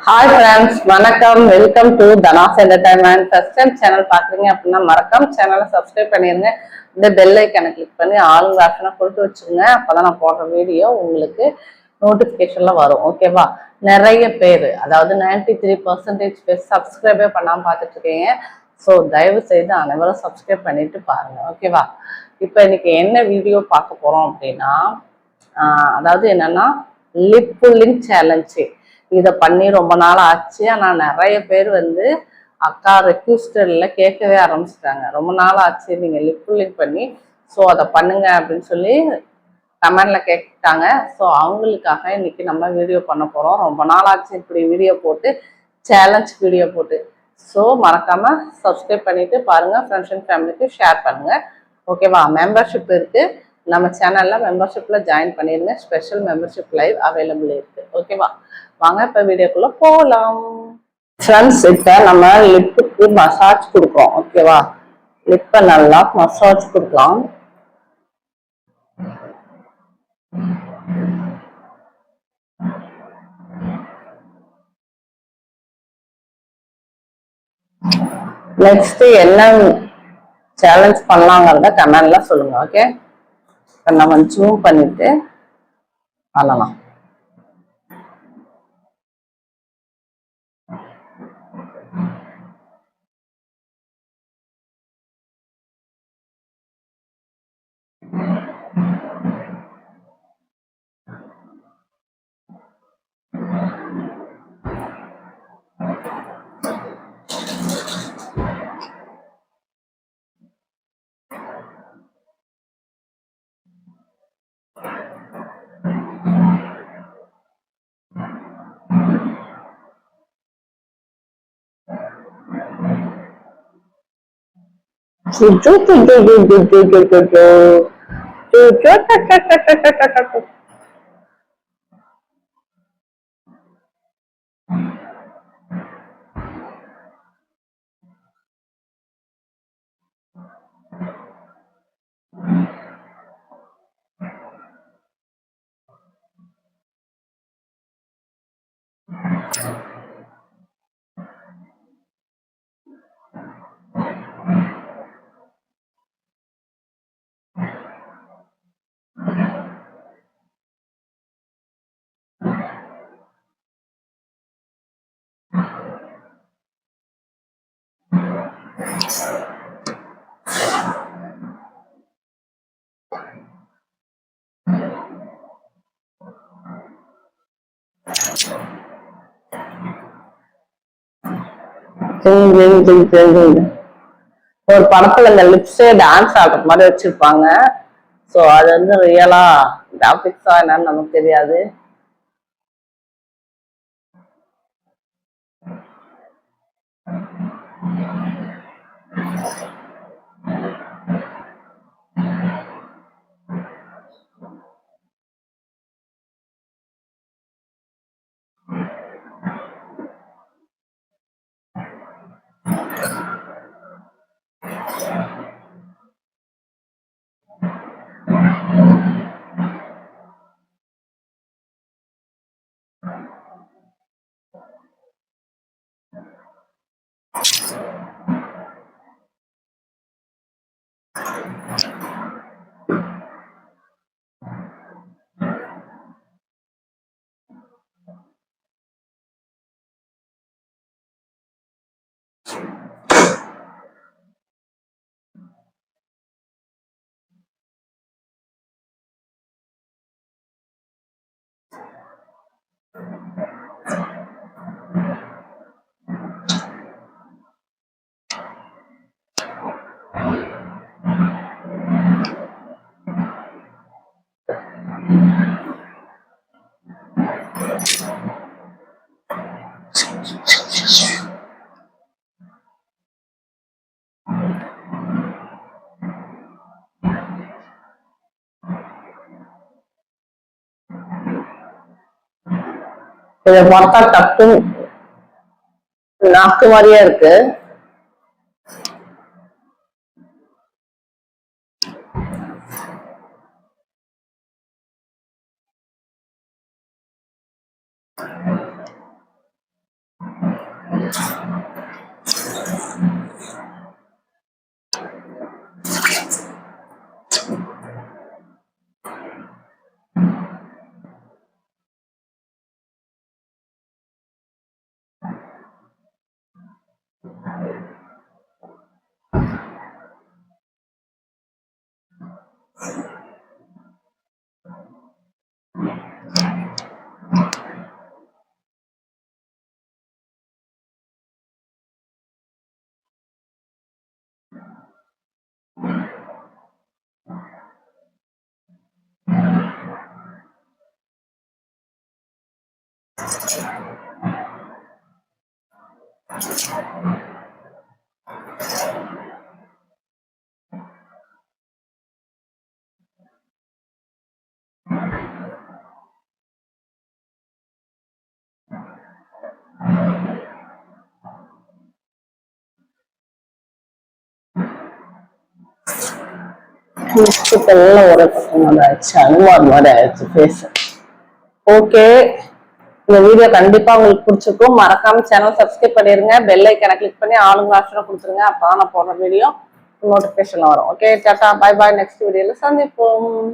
Hi friends, வணக்கம். Welcome to Dhanas entertainment. First time channel பார்க்குறீங்க அப்படின்னா மறக்காம சேனலை சப்ஸ்கிரைப் பண்ணிடுங்க. இந்த பெல் ஐக்கனை கிளிக் பண்ணி ஆளுங்க ஆப்ஷனை கொடுத்து வச்சுருங்க. அப்போதான் நான் போடுற வீடியோ உங்களுக்கு நோட்டிஃபிகேஷன்ல வரும். ஓகேவா? நிறைய பேர், அதாவது 93% பேர் சப்ஸ்கிரைபே பண்ணாமல் பார்த்துட்டு இருக்கீங்க. ஸோ தயவு செய்து அனைவரும் சப்ஸ்கிரைப் பண்ணிட்டு பாருங்க. ஓகேவா? இப்போ இன்னைக்கு என்ன வீடியோ பார்க்க போறோம் அப்படின்னா, அதாவது என்னன்னா லிப் புல்லிங் சேலஞ்சு. இதை பண்ணி ரொம்ப நாள் ஆச்சு. ஆனால் நிறைய பேர் வந்து அக்கா ரெக்யூஸ்டர்ல கேட்கவே ஆரம்பிச்சிட்டாங்க. ரொம்ப நாள் ஆச்சு நீங்கள் லிப் புல்லிங் பண்ணி, ஸோ அதை பண்ணுங்க அப்படின்னு சொல்லி கமெண்ட்ல கேட்டாங்க. ஸோ அவங்களுக்காக இன்னைக்கு நம்ம வீடியோ பண்ண போகிறோம். ரொம்ப நாள் ஆச்சு இப்படி வீடியோ போட்டு, சேலஞ்ச் வீடியோ போட்டு. ஸோ மறக்காம சப்ஸ்கிரைப் பண்ணிட்டு பாருங்க, ஃப்ரெண்ட்ஸ் அண்ட் ஃபேமிலிக்கு ஷேர் பண்ணுங்க. ஓகேவா? மெம்பர்ஷிப் இருக்கு நம்ம சேனல்ல, மெம்பர்ஷிப்ல ஜாயின் பண்ணிருங்க. ஸ்பெஷல் மெம்பர்ஷிப் லைவ் அவைலபிள் இருக்கு. ஓகேவா? வாங்க இப்ப வீடியோக்குள்ள போகலாம். ஃப்ரெண்ட்ஸ், இப்ப நம்ம லிப்புக்கு மசாஜ் கொடுக்குறோம். ஓகேவா? லிப்பை நல்லா மசாஜ் கொடுக்கலாம். நெக்ஸ்ட் என்ன சேலஞ்ச் பண்ணலாங்கிறத கமெண்ட்ல சொல்லுங்க. ஓகே, இப்ப நம்ம ஜூம் பண்ணிட்டு பண்ணலாம். ஒரு படத்துல இந்த லிப்ஸே டான்ஸ் ஆடுற மாதிரி வச்சிருப்பாங்க. ஸோ அது வந்து ரியலா கிராபிக்ஸா என்னன்னு நமக்கு தெரியாது. இதை பார்த்தா டக்கு நாக்கு மாதிரியே இருக்கு. எல்லாம் ஒரே பக்கம் ஆயிடுச்சு, அனுமார் மாதிரி ஆயிடுச்சு ஃபேஸ். ஓகே, இந்த வீடியோ கண்டிப்பா உங்களுக்கு பிடிச்சிருக்கும். மறக்காம சேனல் சப்ஸ்கிரைப் பண்ணிருங்க, பெல் ஐக்கான கிளிக் பண்ணி ஆளுங்க ஆப்ஷனை கொடுத்துருங்க. அப்பதான் நான் போடுற வீடியோ நோட்டிபிகேஷன் வரும். Okay, Tata, bye bye. Next வீடியோல சந்திப்போம்.